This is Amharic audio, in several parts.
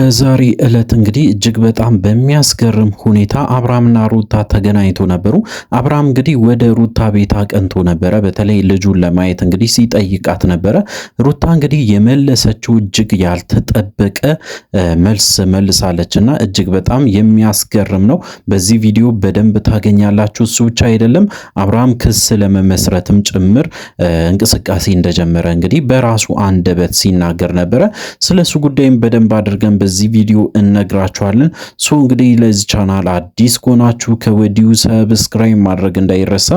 በዛሬ ዕለት እንግዲህ እጅግ በጣም በሚያስገርም ሁኔታ አብርሃምና ሩታ ተገናኝቶ ነበሩ። አብርሃም እንግዲህ ወደ ሩታ ቤት አቅንቶ ነበረ። በተለይ ልጁን ለማየት እንግዲህ ሲጠይቃት ነበረ። ሩታ እንግዲህ የመለሰችው እጅግ ያልተጠበቀ መልስ መልሳለች እና እጅግ በጣም የሚያስገርም ነው። በዚህ ቪዲዮ በደንብ ታገኛላችሁ። እሱ ብቻ አይደለም፣ አብርሃም ክስ ለመመስረትም ጭምር እንቅስቃሴ እንደጀመረ እንግዲህ በራሱ አንደበት ሲናገር ነበረ። ስለሱ ጉዳይም በደንብ አድርገን በዚህ ቪዲዮ እነግራችኋለን። እንግዲህ ለዚህ ቻናል አዲስ ከሆናችሁ ከወዲሁ ሰብስክራይብ ማድረግ እንዳይረሳ።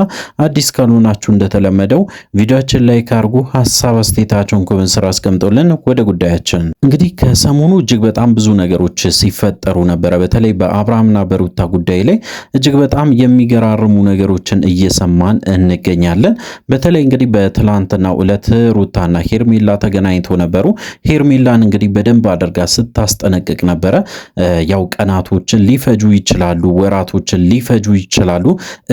አዲስ ካልሆናችሁ እንደተለመደው ቪዲዮአችን ላይ ካርጉ ሐሳብ አስተያየታችሁን ኮሜንት ስራ አስቀምጡልን። ወደ ጉዳያችን እንግዲህ ከሰሞኑ እጅግ በጣም ብዙ ነገሮች ሲፈጠሩ ነበረ። በተለይ በአብርሃምና በሩታ ጉዳይ ላይ እጅግ በጣም የሚገራርሙ ነገሮችን እየሰማን እንገኛለን። በተለይ እንግዲህ በትላንትናው ዕለት ሩታና ሄርሜላ ተገናኝተው ነበሩ። ሄርሜላን እንግዲህ በደንብ አድርጋ ስታስጠነቅቅ ነበረ። ያው ቀናቶችን ሊፈጁ ይችላሉ፣ ወራቶችን ሊፈጁ ይችላሉ።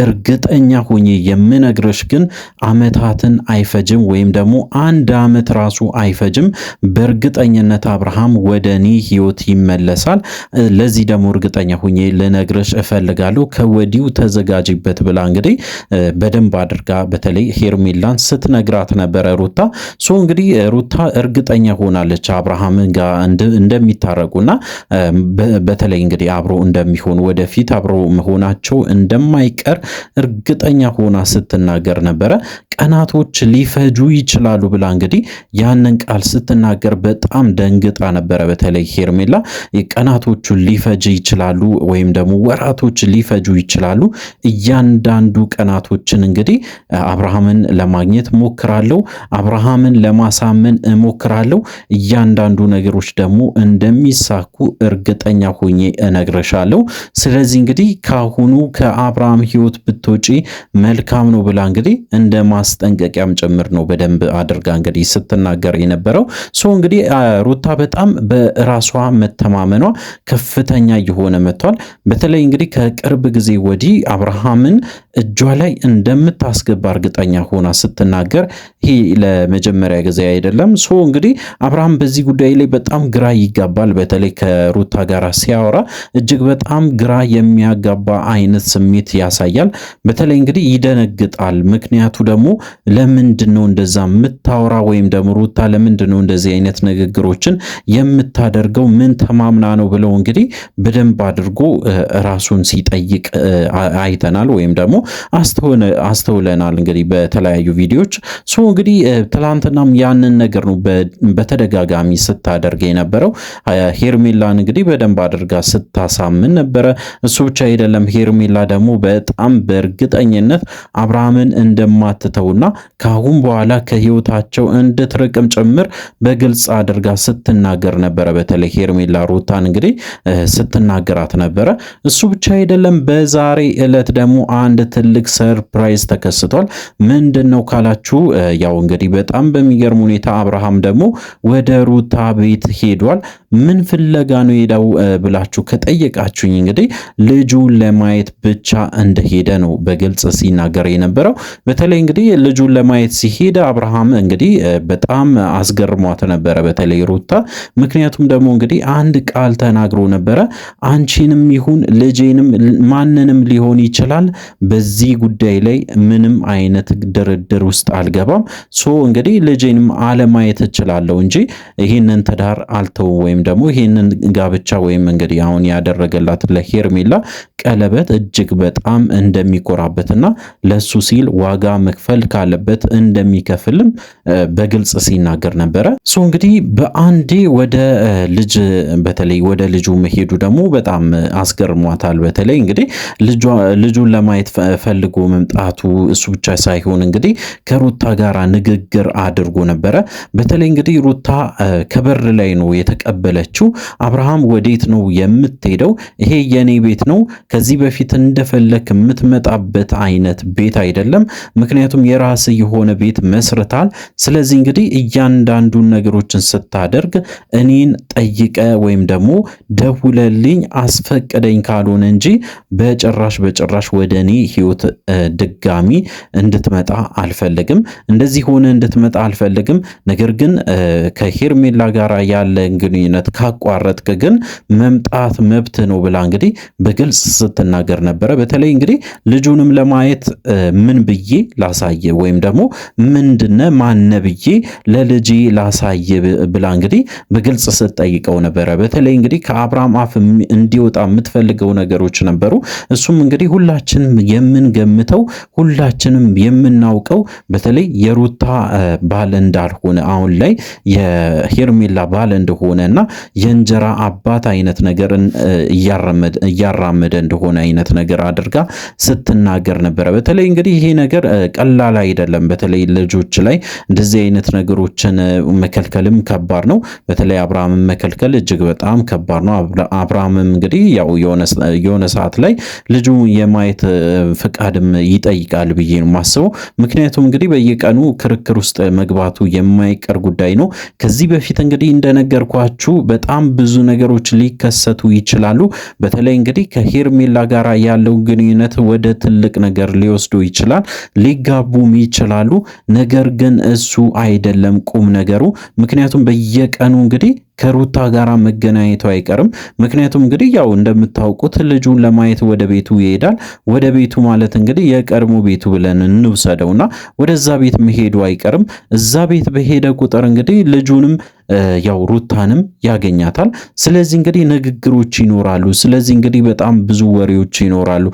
እርግጠኛ ሆኜ የምነግርሽ ግን አመታትን አይፈጅም፣ ወይም ደግሞ አንድ አመት ራሱ አይፈጅም። በእርግጠኝነት አብርሃም ወደ እኔ ህይወት ይመለሳል። ለዚህ ደግሞ እርግጠኛ ሆኜ ልነግርሽ እፈልጋለሁ። ከወዲሁ ተዘጋጅበት ብላ እንግዲህ በደንብ አድርጋ በተለይ ሄርሜላን ስትነግራት ነበረ ሩታ። እንግዲህ ሩታ እርግጠኛ ሆናለች አብርሃምን ጋር እንደሚታረቁና በተለይ እንግዲህ አብሮ እንደሚሆኑ ወደፊት አብሮ መሆናቸው እንደማይቀር እርግጠኛ ሆና ስትናገር ነበረ። ቀናቶች ሊፈጁ ይችላሉ ብላ እንግዲህ ያንን ቃል ስትናገር በጣም ደንግጣ ነበረ። በተለይ ሄርሜላ ቀናቶቹ ሊፈጅ ይችላሉ ወይም ደግሞ ወራቶች ሊፈጁ ይችላሉ። እያንዳንዱ ቀናቶችን እንግዲህ አብርሃምን ለማግኘት ሞክራለሁ፣ አብርሃምን ለማሳመን እሞክራለሁ። እያንዳንዱ ነገሮች ደግሞ እንደሚሳኩ እርግጠኛ ሆኜ እነግርሻለሁ። ስለዚህ እንግዲህ ካሁኑ ከአብርሃም ህይወት ብትወጪ መልካም ነው ብላ እንግዲህ እንደ ማስጠንቀቂያም ጭምር ነው በደንብ አድርጋ እንግዲህ ስትናገር የነበረው። እንግዲህ ሩታ በጣም በራሷ መተማመኗ ከፍተኛ እየሆነ መጥቷል። በተለይ እንግዲህ ከቅርብ ጊዜ ወዲህ አብርሃምን እጇ ላይ እንደምታስገባ እርግጠኛ ሆና ስትናገር ይሄ ለመጀመሪያ ጊዜ አይደለም። እንግዲህ አብርሃም በዚህ ጉዳይ ላይ በጣም ግራ ይጋባል። በተለይ ከሩታ ጋር ሲያወራ እጅግ በጣም ግራ የሚያጋባ አይነት ስሜት ያሳያል። በተለይ እንግዲህ ይደነግጣል። ምክንያቱ ደግሞ ለምንድን ነው እንደዛ የምታወራ ወይም ደግሞ ሩታ ለምንድን ነው እንደዚህ አይነት ንግግሮችን የምታደርገው? ምን ተማምና ነው ብለው እንግዲህ በደንብ አድርጎ ራሱን ሲጠይቅ አይተናል ወይም ደግሞ አስተውለናል እንግዲህ በተለያዩ ቪዲዮዎች። እንግዲህ ትላንትናም ያንን ነገር ነው በተደጋጋሚ ስታደርግ የነበረው። ሄርሜላን እንግዲህ በደንብ አድርጋ ስታሳምን ነበረ። እሱ ብቻ አይደለም፣ ሄርሜላ ደግሞ በጣም በእርግጠኝነት አብርሃምን እንደማትተውና ከአሁን በኋላ ከህይወታቸው እንድትርቅም ጭምር በግልጽ አድርጋ ስትናገር ነበረ። በተለይ ሄርሜላ ሩታን እንግዲህ ስትናገራት ነበረ። እሱ ብቻ አይደለም፣ በዛሬ ዕለት ደግሞ አንድ ትልቅ ሰርፕራይዝ ተከስቷል። ምንድነው ካላችሁ ያው እንግዲህ በጣም በሚገርም ሁኔታ አብርሃም ደግሞ ወደ ሩታ ቤት ሄዷል። ምን ፍለጋ ነው ሄደው ብላችሁ ከጠየቃችሁኝ እንግዲህ ልጁን ለማየት ብቻ እንደሄደ ነው በግልጽ ሲናገር የነበረው። በተለይ እንግዲህ ልጁን ለማየት ሲሄድ አብርሃም እንግዲህ በጣም አስገርሟት ነበረ፣ በተለይ ሩታ። ምክንያቱም ደግሞ እንግዲህ አንድ ቃል ተናግሮ ነበረ። አንቺንም ይሁን ልጄንም ማንንም ሊሆን ይችላል፣ በዚህ ጉዳይ ላይ ምንም አይነት ድርድር ውስጥ አልገባም። እንግዲህ ልጄንም አለማየት እችላለሁ እንጂ ይህንን ትዳር አልተውም ወይም ደግሞ ይህንን ጋብቻ ወይም እንግዲህ አሁን ያደረገላት ለሄርሜላ ቀለበት እጅግ በጣም እንደሚኮራበትና ለሱ ሲል ዋጋ መክፈል ካለበት እንደሚከፍልም በግልጽ ሲናገር ነበረ። እንግዲህ በአንዴ ወደ ልጅ በተለይ ወደ ልጁ መሄዱ ደግሞ በጣም አስገርሟታል። በተለይ እንግዲህ ልጁን ለማየት ፈልጎ መምጣቱ እሱ ብቻ ሳይሆን እንግዲህ ከሩታ ጋር ንግግር አድርጎ ነበረ። በተለይ እንግዲህ ሩታ ከበር ላይ ነው የተቀበለችው። አብርሃም ወዴት ነው የምትሄደው? ይሄ የኔ ቤት ነው፣ ከዚህ በፊት እንደፈለክ የምትመጣበት አይነት ቤት አይደለም። ምክንያቱም የራስ የሆነ ቤት መስርታል። ስለዚህ እንግዲህ እያንዳንዱን ነገሮችን ስታደርግ እኔን ጠይቀ ወይም ደግሞ ደውለልኝ አስፈቅደኝ ካልሆነ እንጂ በጭራሽ ወደ እኔ ህይወት ድጋሚ እንድትመጣ አልፈልግም። እንደዚህ ሆነ እንድትመጣ አልፈልግም። ነገር ግን ከሄርሜላ ጋር ያለ ግንኙነት ካቋረጥክ ግን መምጣት መብት ነው ብላ እንግዲህ በግልጽ ስትናገር ነበረ። በተለይ እንግዲህ ልጁንም ለማየት ምን ብዬ ላሳየ ወይም ደግሞ ምንድነ ማነ ብዬ ለልጄ ላሳየ ብላ እንግዲህ በግልጽ ስትጠይቀው ነበረ። በተለይ እንግዲህ ከአብርሃም አፍ እንዲወጣ የምትፈልገው ነገሮች ነበሩ። እሱም እንግዲህ ሁላችንም የምንገምተው ሁላችንም የምናውቀው በተለይ የሩታ ባል እንዳልሆነ አሁን ላይ የሄርሜላ ባል እንደሆነና የእንጀራ አባት አይነት ነገርን እያራመደ እንደሆነ አይነት ነገር አድርጋ ስትናገር ነበረ። በተለይ እንግዲህ ይሄ ነገር ቀላል አይደለም። በተለይ ልጆች ላይ እንደዚህ አይነት ነገሮችን መከልከልም ከባድ ነው። በተለይ አብርሃምን መከልከል እጅግ በጣም ከባድ ነው። አብርሃምም እንግዲህ ያው የሆነ ሰዓት ላይ ልጁ የማየት ፍቃድም ይጠይቃል ብዬ ነው የማስበው። ምክንያቱም እንግዲህ በየቀኑ ክርክር ውስጥ መግባቱ የማይቀር ጉዳይ ነው። ከዚህ በፊት እንግዲህ እንደነገርኳችሁ በጣም ብዙ ነገሮች ሊከሰቱ ይችላሉ። በተለይ እንግዲህ ከሄርሜላ ጋር ያለው ግንኙነት ወደ ትልቅ ነገር ሊወስዱ ይችላል፣ ሊጋቡም ይችላሉ። ነገር ግን እሱ አይደለም ቁም ነገሩ። ምክንያቱም በየቀኑ እንግዲህ ከሩታ ጋር መገናኘቱ አይቀርም። ምክንያቱም እንግዲህ ያው እንደምታውቁት ልጁን ለማየት ወደ ቤቱ ይሄዳል። ወደ ቤቱ ማለት እንግዲህ የቀድሞ ቤቱ ብለን እንውሰደውና ወደዛ ቤት መሄዱ አይቀርም። እዛ ቤት በሄደ ቁጥር እንግዲህ ልጁንም ያው ሩታንም ያገኛታል። ስለዚህ እንግዲህ ንግግሮች ይኖራሉ። ስለዚህ እንግዲህ በጣም ብዙ ወሬዎች ይኖራሉ።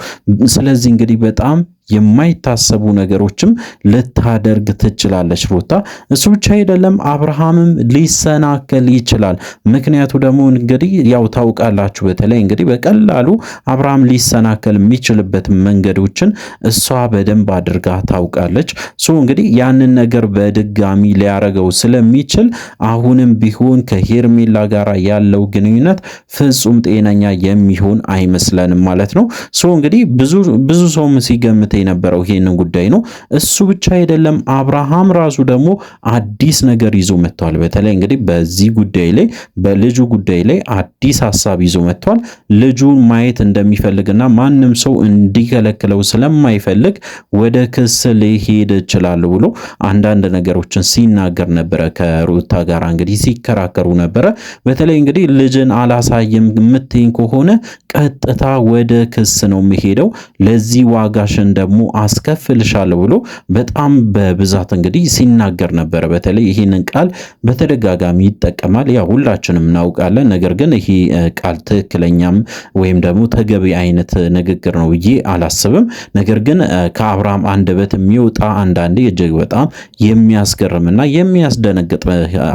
ስለዚህ እንግዲህ በጣም የማይታሰቡ ነገሮችም ልታደርግ ትችላለች ሩታ። እሱ ብቻ አይደለም አብርሃምም ሊሰናከል ይችላል። ምክንያቱ ደግሞ እንግዲህ ያው ታውቃላችሁ። በተለይ እንግዲህ በቀላሉ አብርሃም ሊሰናከል የሚችልበት መንገዶችን እሷ በደንብ አድርጋ ታውቃለች። እንግዲህ ያንን ነገር በድጋሚ ሊያረገው ስለሚችል አሁንም ቢሆን ከሄርሜላ ጋር ያለው ግንኙነት ፍጹም ጤነኛ የሚሆን አይመስለንም ማለት ነው። እንግዲህ ብዙ ሰውም ሲገምት የነበረው ይሄንን ጉዳይ ነው። እሱ ብቻ አይደለም አብርሃም ራሱ ደግሞ አዲስ ነገር ይዞ መጥቷል። በተለይ እንግዲህ በዚህ ጉዳይ ላይ በልጁ ጉዳይ ላይ አዲስ ሐሳብ ይዞ መጥቷል። ልጁን ማየት እንደሚፈልግና ማንም ሰው እንዲከለክለው ስለማይፈልግ ወደ ክስ ሊሄድ ይችላል ብሎ አንዳንድ ነገሮችን ሲናገር ነበረ። ከሩታ ጋር እንግዲህ ሲከራከሩ ነበረ። በተለይ እንግዲህ ልጅን አላሳይም የምትይኝ ከሆነ ቀጥታ ወደ ክስ ነው የሚሄደው፣ ለዚህ ዋጋሽን ደግሞ አስከፍልሻለሁ ብሎ በጣም በብዛት እንግዲህ ሲናገር ነበረ። በተለይ ይህንን ቃል በተደጋጋሚ ይጠቀማል። ያ ሁላችንም እናውቃለን። ነገር ግን ይሄ ቃል ትክክለኛም ወይም ደግሞ ተገቢ አይነት ንግግር ነው ብዬ አላስብም። ነገር ግን ከአብርሃም አንደበት የሚወጣ አንዳንዴ እጅግ በጣም የሚያስገርምና የሚያስደነግጥ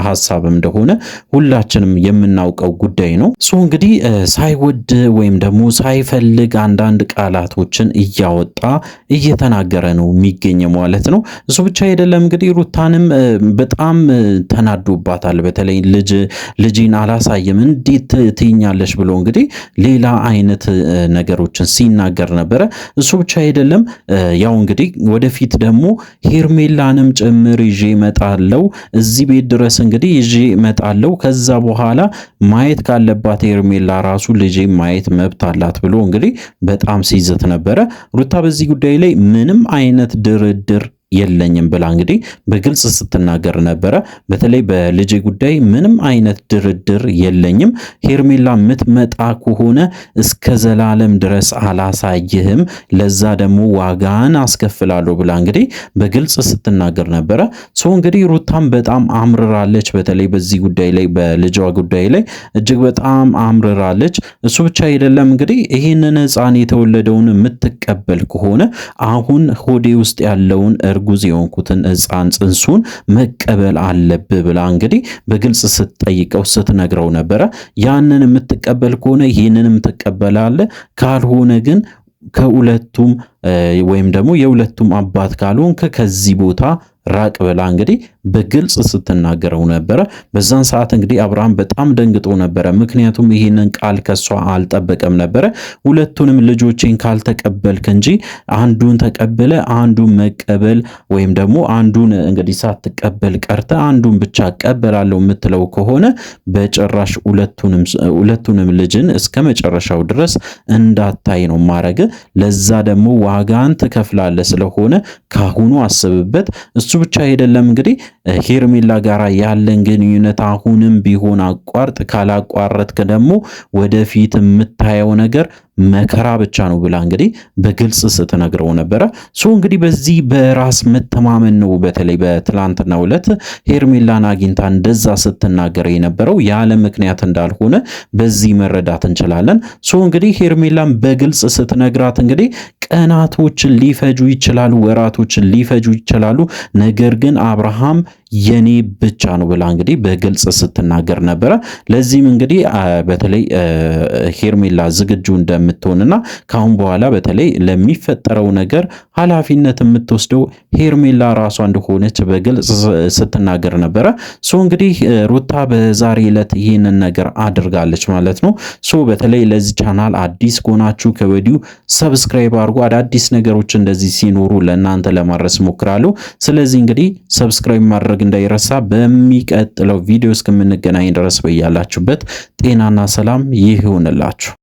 ሐሳብ እንደሆነ ሁላችንም የምናውቀው ጉዳይ ነው። እንግዲህ ሳይወድ ወይም ደግሞ ሳይፈልግ አንዳንድ ቃላቶችን እያወጣ እየተናገረ ነው የሚገኘው ማለት ነው። እሱ ብቻ አይደለም እንግዲህ ሩታንም በጣም ተናዶባታል። በተለይ ልጅን አላሳየም እንዴት ትይኛለሽ ብሎ እንግዲህ ሌላ አይነት ነገሮችን ሲናገር ነበረ። እሱ ብቻ አይደለም ያው እንግዲህ ወደፊት ደግሞ ሄርሜላንም ጭምር ይዤ እመጣለሁ፣ እዚህ ቤት ድረስ እንግዲህ ይዤ እመጣለሁ። ከዛ በኋላ ማየት ካለባት ሄርሜላ ራሱ ልጄ ማየት መብት አላት ብሎ እንግዲህ በጣም ሲይዘት ነበረ። ሩታ በዚህ ጉዳይ ላይ ምንም አይነት ድርድር የለኝም ብላ እንግዲህ በግልጽ ስትናገር ነበረ። በተለይ በልጅ ጉዳይ ምንም አይነት ድርድር የለኝም፣ ሄርሜላ የምትመጣ ከሆነ እስከ ዘላለም ድረስ አላሳይህም፣ ለዛ ደግሞ ዋጋን አስከፍላለሁ ብላ እንግዲህ በግልጽ ስትናገር ነበረ። እንግዲህ ሩታም በጣም አምርራለች። በተለይ በዚህ ጉዳይ ላይ በልጇ ጉዳይ ላይ እጅግ በጣም አምርራለች። እሱ ብቻ አይደለም እንግዲህ ይህንን ሕፃን የተወለደውን የምትቀበል ከሆነ አሁን ሆዴ ውስጥ ያለውን እርጉዝ የሆንኩትን ሕፃን ጽንሱን መቀበል አለብህ ብላ እንግዲህ በግልጽ ስትጠይቀው ስትነግረው ነበረ። ያንን የምትቀበል ከሆነ ይህንንም ትቀበላለህ፣ ካልሆነ ግን ከሁለቱም ወይም ደግሞ የሁለቱም አባት ካልሆንክ ከዚህ ቦታ ራቅ ብላ እንግዲህ በግልጽ ስትናገረው ነበረ። በዛን ሰዓት እንግዲህ አብርሃም በጣም ደንግጦ ነበረ። ምክንያቱም ይህንን ቃል ከሷ አልጠበቀም ነበረ። ሁለቱንም ልጆቼን ካልተቀበልክ እንጂ አንዱን ተቀበለ አንዱን መቀበል ወይም ደግሞ አንዱን እንግዲህ ሳትቀበል ቀርተ አንዱን ብቻ እቀበላለሁ የምትለው ከሆነ በጭራሽ ሁለቱንም ልጅን እስከ መጨረሻው ድረስ እንዳታይ ነው ማረግ። ለዛ ደግሞ ዋጋን ትከፍላለህ። ስለሆነ ካሁኑ አስብበት። እሱ ብቻ አይደለም እንግዲህ ሄርሜላ ጋር ያለን ግንኙነት አሁንም ቢሆን አቋርጥ፣ ካላቋረጥክ ደግሞ ወደፊት የምታየው ነገር መከራ ብቻ ነው ብላ እንግዲህ በግልጽ ስትነግረው ነበረ። እንግዲህ በዚህ በራስ መተማመን ነው በተለይ በትላንትናው ዕለት ሄርሜላን አግኝታ እንደዛ ስትናገር የነበረው ያለ ምክንያት እንዳልሆነ በዚህ መረዳት እንችላለን። እንግዲህ ሄርሜላን በግልጽ ስትነግራት እንግዲህ ቀናቶችን ሊፈጁ ይችላሉ፣ ወራቶችን ሊፈጁ ይችላሉ፣ ነገር ግን አብርሃም የኔ ብቻ ነው ብላ እንግዲህ በግልጽ ስትናገር ነበረ። ለዚህም እንግዲህ በተለይ ሄርሜላ ዝግጁ እንደምትሆንና ካሁን በኋላ በተለይ ለሚፈጠረው ነገር ኃላፊነት የምትወስደው ሄርሜላ ራሷ እንደሆነች በግልጽ ስትናገር ነበረ። እንግዲህ ሩታ በዛሬ ዕለት ይህንን ነገር አድርጋለች ማለት ነው። በተለይ ለዚህ ቻናል አዲስ ከሆናችሁ ከወዲሁ ሰብስክራይብ አድርጉ። አዳዲስ ነገሮች እንደዚህ ሲኖሩ ለእናንተ ለማድረስ ሞክራለሁ። ስለዚህ እንግዲህ ሰብስክራይብ ማድረግ እንዳይረሳ። በሚቀጥለው ቪዲዮ እስከምንገናኝ ድረስ በያላችሁበት ጤናና ሰላም ይሁንላችሁ።